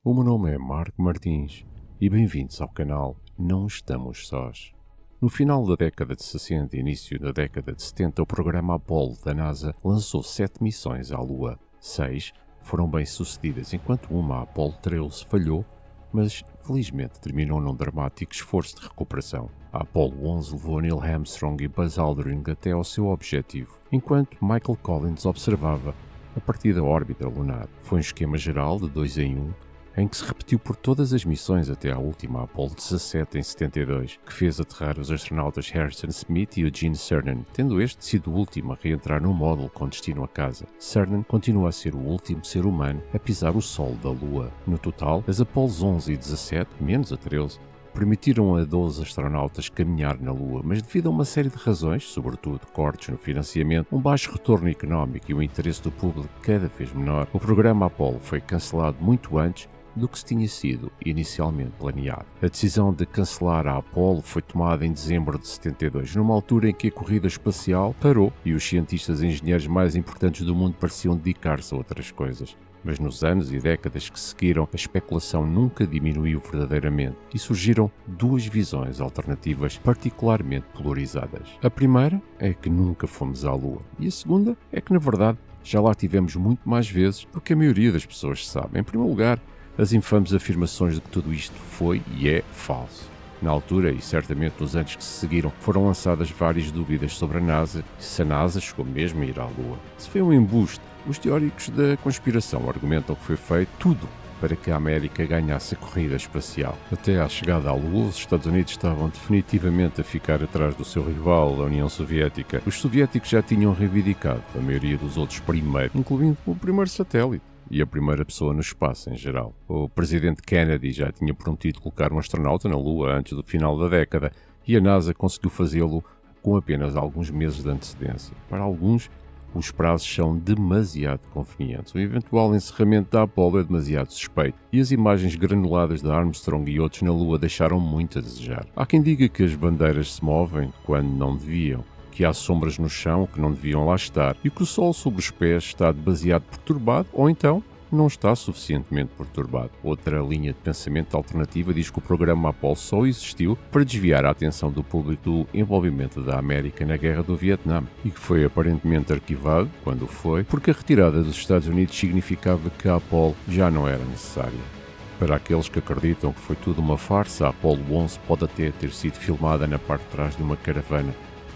O meu nome é Marco Martins e bem-vindos ao canal Não Estamos Sós. No final da década de 60 e início da década de 70, o programa Apollo da NASA lançou 7 missões à Lua. 6 foram bem sucedidas, enquanto uma, a Apollo 13, falhou, mas felizmente terminou num dramático esforço de recuperação. A Apollo 11 levou Neil Armstrong e Buzz Aldrin até ao seu objetivo, enquanto Michael Collins observava a partir da órbita lunar. Foi um esquema geral de 2 em 1, em que se repetiu por todas as missões até à última, a Apollo 17 em 72, que fez aterrar os astronautas Harrison Smith e Eugene Cernan, tendo este sido o último a reentrar no módulo com destino a casa. Cernan continua a ser o último ser humano a pisar o solo da Lua. No total, as Apollos 11 e 17, menos a 13, permitiram a 12 astronautas caminhar na Lua, mas devido a uma série de razões, sobretudo cortes no financiamento, um baixo retorno económico e o interesse do público cada vez menor, o programa Apollo foi cancelado muito antes do que se tinha sido inicialmente planeado. A decisão de cancelar a Apollo foi tomada em dezembro de 72, numa altura em que a corrida espacial parou e os cientistas e engenheiros mais importantes do mundo pareciam dedicar-se a outras coisas. Mas nos anos e décadas que seguiram, a especulação nunca diminuiu verdadeiramente e surgiram duas visões alternativas particularmente polarizadas. A primeira é que nunca fomos à Lua e a segunda é que, na verdade, já lá tivemos muito mais vezes do que a maioria das pessoas sabe. Em primeiro lugar, as infames afirmações de que tudo isto foi e é falso. Na altura, e certamente nos anos que se seguiram, foram lançadas várias dúvidas sobre a NASA e se a NASA chegou mesmo a ir à Lua. Se foi um embuste, os teóricos da conspiração argumentam que foi feito tudo para que a América ganhasse a corrida espacial. Até à chegada à Lua, os Estados Unidos estavam definitivamente a ficar atrás do seu rival, a União Soviética. Os soviéticos já tinham reivindicado a maioria dos outros primeiro, incluindo o primeiro satélite e a primeira pessoa no espaço em geral. O presidente Kennedy já tinha prometido colocar um astronauta na Lua antes do final da década e a NASA conseguiu fazê-lo com apenas alguns meses de antecedência. Para alguns, os prazos são demasiado convenientes. O eventual encerramento da Apollo é demasiado suspeito e as imagens granuladas de Armstrong e outros na Lua deixaram muito a desejar. Há quem diga que as bandeiras se movem quando não deviam, que há sombras no chão que não deviam lá estar e que o sol sobre os pés está demasiado perturbado ou então não está suficientemente perturbado. Outra linha de pensamento alternativa diz que o programa Apollo só existiu para desviar a atenção do público do envolvimento da América na Guerra do Vietnã e que foi aparentemente arquivado, quando foi, porque a retirada dos Estados Unidos significava que a Apollo já não era necessária. Para aqueles que acreditam que foi tudo uma farsa, a Apollo 11 pode até ter sido filmada na parte de trás de uma caravana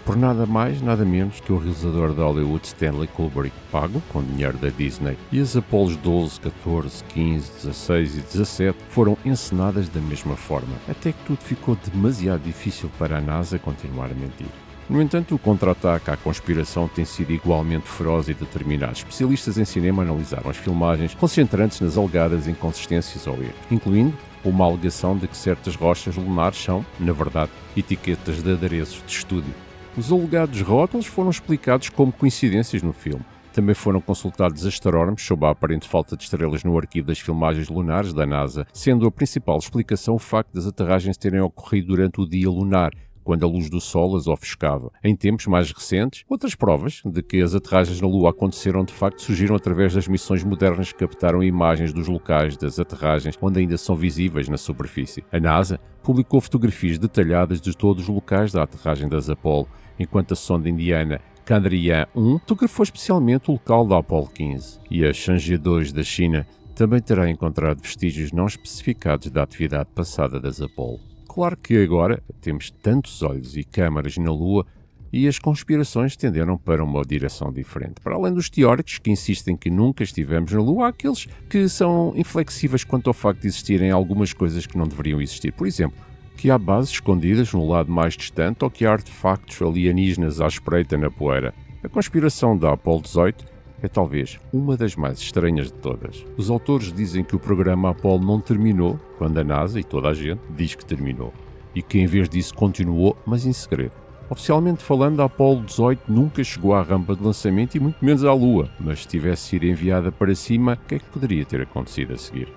por nada mais, nada menos que o realizador de Hollywood Stanley Kubrick, pago com dinheiro da Disney. E as Apollos 12, 14, 15, 16 e 17 foram encenadas da mesma forma, até que tudo ficou demasiado difícil para a NASA continuar a mentir. No entanto, o contra-ataque à conspiração tem sido igualmente feroz e determinado. Especialistas em cinema analisaram as filmagens, concentrando-se nas alegadas inconsistências ou erros, incluindo uma alegação de que certas rochas lunares são, na verdade, etiquetas de adereços de estúdio. Os alegados rótulos foram explicados como coincidências no filme. Também foram consultados astrónomos sobre a aparente falta de estrelas no arquivo das filmagens lunares da NASA, sendo a principal explicação o facto das aterragens terem ocorrido durante o dia lunar, quando a luz do Sol as ofuscava. Em tempos mais recentes, outras provas de que as aterragens na Lua aconteceram de facto surgiram através das missões modernas que captaram imagens dos locais das aterragens onde ainda são visíveis na superfície. A NASA publicou fotografias detalhadas de todos os locais da aterragem das Apollo, enquanto a sonda indiana Chandrayaan-1 fotografou especialmente o local da Apollo 15. E a Chang'e 2 da China também terá encontrado vestígios não especificados da atividade passada das Apollo. Claro que agora temos tantos olhos e câmaras na Lua e as conspirações tenderam para uma direção diferente. Para além dos teóricos que insistem que nunca estivemos na Lua, há aqueles que são inflexíveis quanto ao facto de existirem algumas coisas que não deveriam existir. Por exemplo, que há bases escondidas no lado mais distante ou que há artefactos alienígenas à espreita na poeira. A conspiração da Apollo 18 é talvez uma das mais estranhas de todas. Os autores dizem que o programa Apollo não terminou quando a NASA e toda a gente diz que terminou e que em vez disso continuou, mas em segredo. Oficialmente falando, a Apollo 18 nunca chegou à rampa de lançamento e muito menos à Lua, mas se tivesse sido enviada para cima, o que é que poderia ter acontecido a seguir?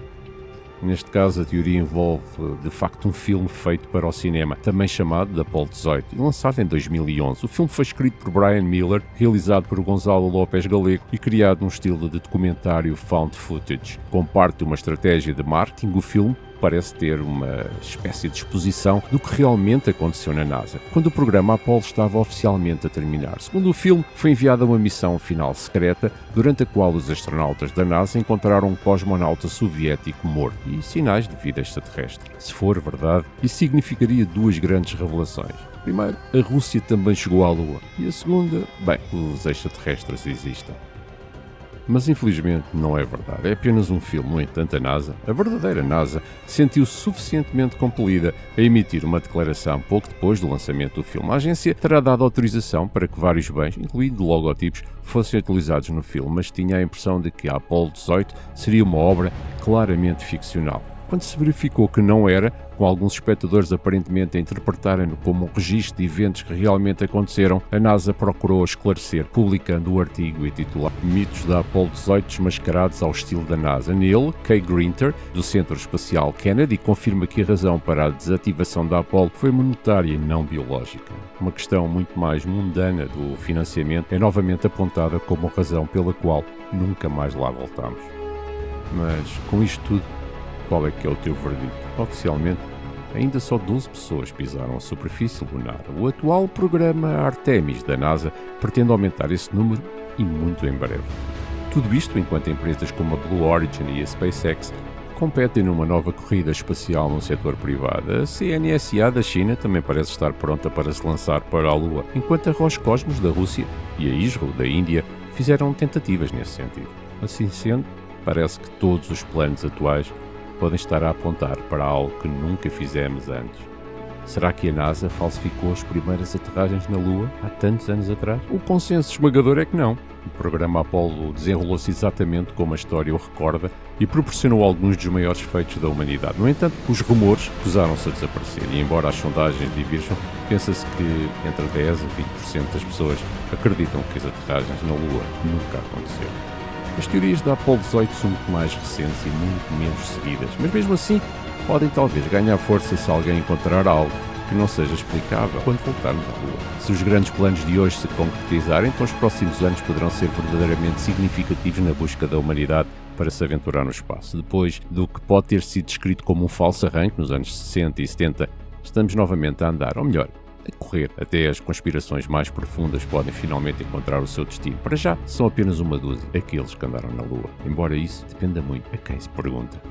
Neste caso, a teoria envolve, de facto, um filme feito para o cinema, também chamado da Apollo 18, e lançado em 2011. O filme foi escrito por Brian Miller, realizado por Gonzalo Lopes Galego e criado num estilo de documentário found footage. Como parte de uma estratégia de marketing, o filme parece ter uma espécie de exposição do que realmente aconteceu na NASA, quando o programa Apollo estava oficialmente a terminar. Segundo o filme, foi enviada uma missão final secreta, durante a qual os astronautas da NASA encontraram um cosmonauta soviético morto e sinais de vida extraterrestre. Se for verdade, isso significaria duas grandes revelações. Primeiro, a Rússia também chegou à Lua. E a segunda, bem, os extraterrestres existem. Mas infelizmente não é verdade, é apenas um filme. No entanto, a NASA, a verdadeira NASA, sentiu-se suficientemente compelida a emitir uma declaração pouco depois do lançamento do filme. A agência terá dado autorização para que vários bens, incluindo logotipos, fossem utilizados no filme, mas tinha a impressão de que a Apollo 18 seria uma obra claramente ficcional. Quando se verificou que não era, com alguns espectadores aparentemente a interpretarem-no como um registro de eventos que realmente aconteceram, a NASA procurou esclarecer, publicando o artigo intitulado Mitos da Apollo 18 desmascarados ao estilo da NASA. Nele, Kay Grinter, do Centro Espacial Kennedy, confirma que a razão para a desativação da Apollo foi monetária e não biológica. Uma questão muito mais mundana do financiamento é novamente apontada como a razão pela qual nunca mais lá voltamos. Mas, com isto tudo, qual é que é o teu verdito? Oficialmente, ainda só 12 pessoas pisaram a superfície lunar. O atual programa Artemis da NASA pretende aumentar esse número e muito em breve. Tudo isto enquanto empresas como a Blue Origin e a SpaceX competem numa nova corrida espacial no setor privado. A CNSA da China também parece estar pronta para se lançar para a Lua, enquanto a Roscosmos da Rússia e a ISRO da Índia fizeram tentativas nesse sentido. Assim sendo, parece que todos os planos atuais podem estar a apontar para algo que nunca fizemos antes. Será que a NASA falsificou as primeiras aterragens na Lua há tantos anos atrás? O consenso esmagador é que não. O programa Apollo desenrolou-se exatamente como a história o recorda e proporcionou alguns dos maiores feitos da humanidade. No entanto, os rumores acusaram-se a desaparecer e, embora as sondagens diverjam, pensa-se que entre 10% a 20% das pessoas acreditam que as aterragens na Lua nunca aconteceram. As teorias da Apollo 18 são muito mais recentes e muito menos seguidas, mas mesmo assim podem talvez ganhar força se alguém encontrar algo que não seja explicável quando voltarmos à Lua. Se os grandes planos de hoje se concretizarem, então os próximos anos poderão ser verdadeiramente significativos na busca da humanidade para se aventurar no espaço. Depois do que pode ter sido descrito como um falso arranque nos anos 60 e 70, estamos novamente a andar, ou melhor, a correr, até as conspirações mais profundas podem finalmente encontrar o seu destino. Para já, são apenas uma dúzia aqueles que andaram na Lua, embora isso dependa muito a quem se pergunta.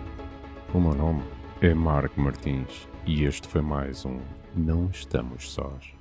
O meu nome é Marco Martins e este foi mais um Não Estamos Sós.